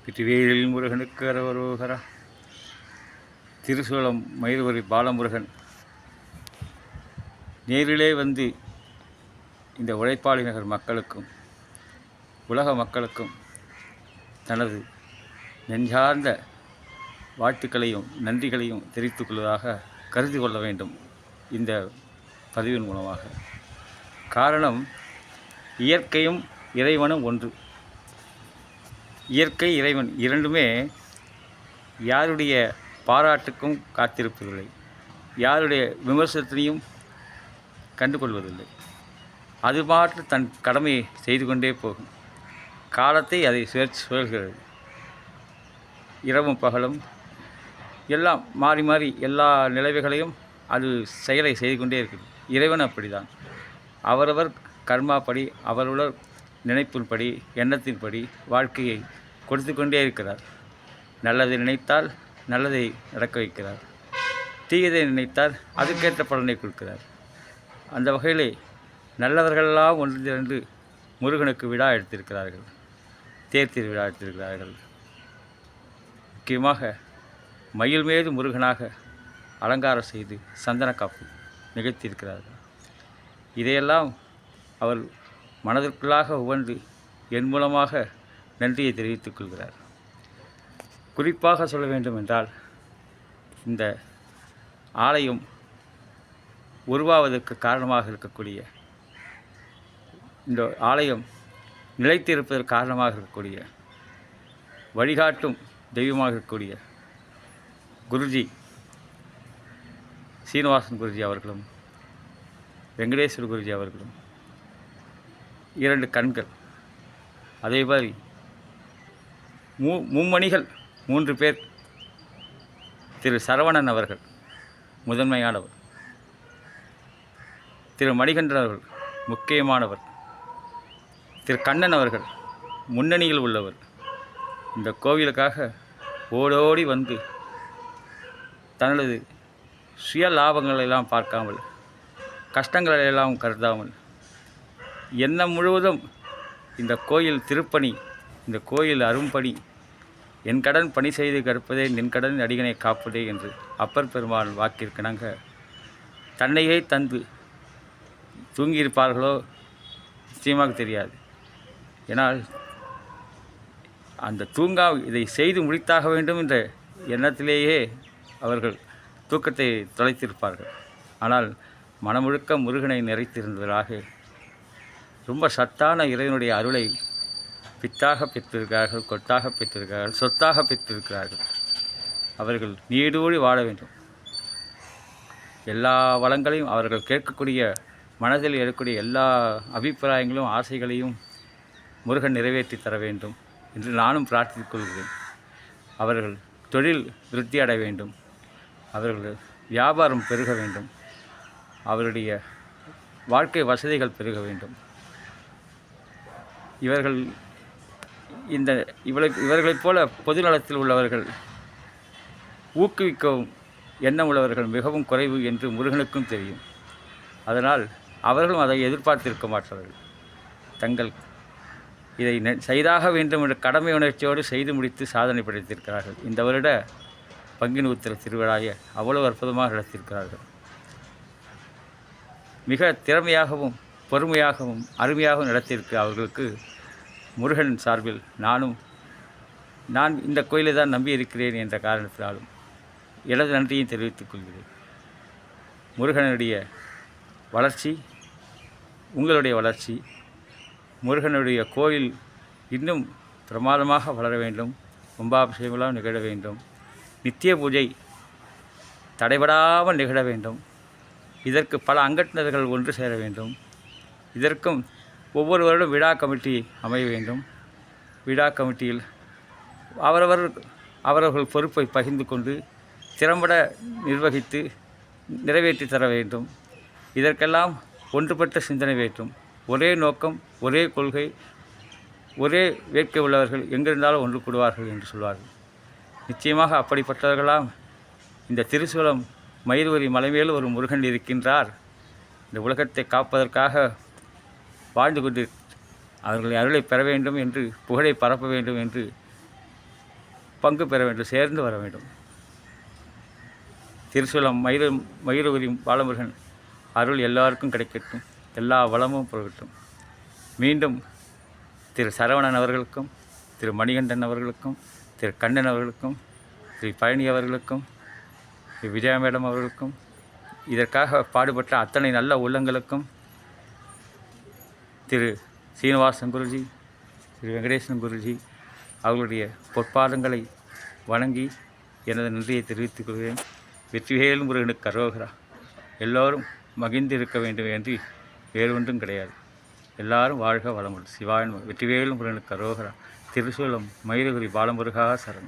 வெற்றிவேல் முருகனுக்கு அரவரோகரா. திருசூலம் மயில்வரி பாலமுருகன் நேரிலே வந்து இந்த உழைப்பாளி நகர் மக்களுக்கும் உலக மக்களுக்கும் தனது நெஞ்சார்ந்த வாழ்த்துக்களையும் நன்றிகளையும் தெரிவித்துக் கொள்வதாக கருதி கொள்ள வேண்டும் இந்த பதிவின் மூலமாக. காரணம், இயற்கையும் இறைவனும் ஒன்று. இயற்கை இறைவன் இரண்டுமே யாருடைய பாராட்டுக்கும் காத்திருப்பதில்லை, யாருடைய விமர்சனத்தையும் கண்டுகொள்வதில்லை. அது மாற்று தன் கடமையை செய்து கொண்டே போகும். காலத்தை அதை சுழல்கிறது. இரவும் பகலும் எல்லாம் மாறி மாறி எல்லா நிலைமைகளையும் அது செயலை செய்து கொண்டே இருக்குது. இறைவன் அப்படிதான். அவரவர் கர்மாப்படி, அவரவர் நினைப்பின்படி, எண்ணத்தின்படி வாழ்க்கையை கொடுத்து கொண்டே இருக்கிறார். நல்லதை நினைத்தால் நல்லதை நடக்க வைக்கிறார், தீயதை நினைத்தால் அதுக்கேற்ற பலனை கொடுக்கிறார். அந்த வகையிலே நல்லவர்களெல்லாம் ஒன்று திரண்டு முருகனுக்கு விழா எடுத்திருக்கிறார்கள், தேர் திருவிழா எடுத்திருக்கிறார்கள். முக்கியமாக மயில் மீது முருகனாக அலங்காரம் செய்து சந்தன காப்பு நிகழ்த்தியிருக்கிறார்கள். இதையெல்லாம் அவர் மனதிற்குள்ளாக உவந்து என் மூலமாக நன்றியை தெரிவித்துக் கொள்கிறார். குறிப்பாக சொல்ல வேண்டும் என்றால், இந்த ஆலயம் உருவாவதற்கு காரணமாக இருக்கக்கூடிய, இந்த ஆலயம் நிலைத்திருப்பதற்கு காரணமாக இருக்கக்கூடிய, வழிகாட்டும் தெய்வமாக இருக்கக்கூடிய குருஜி சீனிவாசன் குருஜி அவர்களும் வெங்கடேஸ்வர குருஜி அவர்களும், இரண்டு கண்கள், அதே மாதிரி மும்மணிகள் 3 பேர். திரு சரவணன் அவர்கள் முதன்மையானவர், திரு மணிகண்டன் அவர்கள் முக்கியமானவர், திரு கண்ணன் அவர்கள் முன்னணியில் உள்ளவர். இந்த கோவிலுக்காக ஓடோடி வந்து தனது சுய லாபங்களெல்லாம் பார்க்காமல், கஷ்டங்களெல்லாம் கருதாமல், எண்ணம் முழுவதும் இந்த கோயில் திருப்பணி, இந்த கோயில் அரும்பணி, என் கடன் பணி செய்து கற்பதே நின் கடன் அடிகனை காப்பதே என்று அப்பர் பெருமாள் வாக்கிற்கிணங்க தன்னையே தந்து தூங்கியிருப்பார்களோ நிச்சயமாக தெரியாது. ஏனால் அந்த இதை செய்து முடித்தாக வேண்டும் என்ற எண்ணத்திலேயே அவர்கள் தூக்கத்தை தொலைத்திருப்பார்கள். ஆனால் மனமுழுக்க முருகனை நிறைத்திருந்ததாக ரொம்ப சத்தான இறைவனுடைய அருளை பித்தாக பெற்றிருக்கிறார்கள், கொத்தாக பெற்றிருக்கிறார்கள், சொத்தாக பெற்றிருக்கிறார்கள். அவர்கள் நீடூழி வாழ வேண்டும். எல்லா வளங்களையும் அவர்கள் கேட்கக்கூடிய, மனதில் இருக்கக்கூடிய எல்லா அபிப்பிராயங்களும் ஆசைகளையும் முருகன் நிறைவேற்றி தர வேண்டும் என்று நானும் பிரார்த்தித்துக் கொள்கிறேன். அவர்கள் தொழில் விருத்தி அடைய வேண்டும், அவர்கள் வியாபாரம் பெருக வேண்டும், அவருடைய வாழ்க்கை வசதிகள் பெருக வேண்டும். இவர்களைப் போல பொதுநலத்தில் உள்ளவர்கள், ஊக்குவிக்கவும் எண்ணம் உள்ளவர்கள் மிகவும் குறைவு என்று முருகனுக்கும் தெரியும். அதனால் அவர்களும் அதை எதிர்பார்த்திருக்க மாட்டார்கள். தங்கள் இதை செய்தாக வேண்டும் என்ற கடமை உணர்ச்சியோடு செய்து முடித்து சாதனை படைத்திருக்கிறார்கள். இந்த வருட பங்குனி உத்திர திருவிழாவை அவ்வளவு அற்புதமாக நடத்தியிருக்கிறார்கள். மிக திறமையாகவும் பொறுமையாகவும் அருமையாகவும் நடத்தியிருக்க அவர்களுக்கு முருகன் சார்பில் நான் இந்த கோயிலை தான் நம்பியிருக்கிறேன் என்ற காரணத்தினாலும் எனது நன்றியை தெரிவித்துக் கொள்கிறேன். முருகனுடைய வளர்ச்சி, உங்களுடைய வளர்ச்சி, முருகனுடைய கோயில் இன்னும் பிரமாதமாக வளர வேண்டும், கும்பாபிஷேகமெல்லாம் நிகழ வேண்டும், நித்திய பூஜை தடைபடாமல் நிகழ வேண்டும். இதற்கு பல அங்கத்தினர்கள் ஒன்று சேர வேண்டும். இதற்கும் ஒவ்வொரு வருடம் விழா கமிட்டி அமைய வேண்டும். விழா கமிட்டியில் அவரவர்கள் பொறுப்பை பகிர்ந்து கொண்டு திறம்பட நிர்வகித்து நிறைவேற்றி தர வேண்டும். இதற்கெல்லாம் ஒன்றுபட்ட சிந்தனை வேண்டும். ஒரே நோக்கம், ஒரே கொள்கை, ஒரே வேட்கை உள்ளவர்கள் எங்கிருந்தாலும் ஒன்று கூடுவார்கள் என்று சொல்வார்கள். நிச்சயமாக அப்படிப்பட்டவர்களாம் இந்த திருசூலம் மயில்வரி மலைமேல் ஒரு முருகன் இருக்கின்றார், இந்த உலகத்தை காப்பதற்காக வாழ்ந்து கொண்டு அவர்களை அருளை பெற வேண்டும் என்று, புகழை பரப்ப வேண்டும் என்று பங்கு பெற வேண்டும், சேர்ந்து வர வேண்டும். திருசூலம் மயிலுரி பாலமுருகன் அருள் எல்லாருக்கும் கிடைக்கட்டும், எல்லா வளமும் பெறட்டும். மீண்டும் திரு சரவணன் அவர்களுக்கும், திரு மணிகண்டன் அவர்களுக்கும், திரு கண்ணன் அவர்களுக்கும், திரு பழனி அவர்களுக்கும், திரு விஜயா மேடம் அவர்களுக்கும், இதற்காக பாடுபட்ட அத்தனை நல்ல உள்ளங்களுக்கும், திரு சீனிவாசன் குருஜி, திரு வெங்கடேசன் குருஜி அவர்களுடைய பொற்பாதங்களை வணங்கி எனது நன்றியை தெரிவித்துக் கொள்கிறேன். வெற்றிவேல் முருகனுக்கு அரோகரா. எல்லோரும் மகிழ்ந்து இருக்க வேண்டும் என்று வேறு ஒன்றும் கிடையாது. எல்லாரும் வாழ்க வளமுடன். சிவாயன் வெற்றிவேல் முருகனுக்கு அரோகரா. திருசூலம் மயிலுரி பாலமுருகா சரணம்.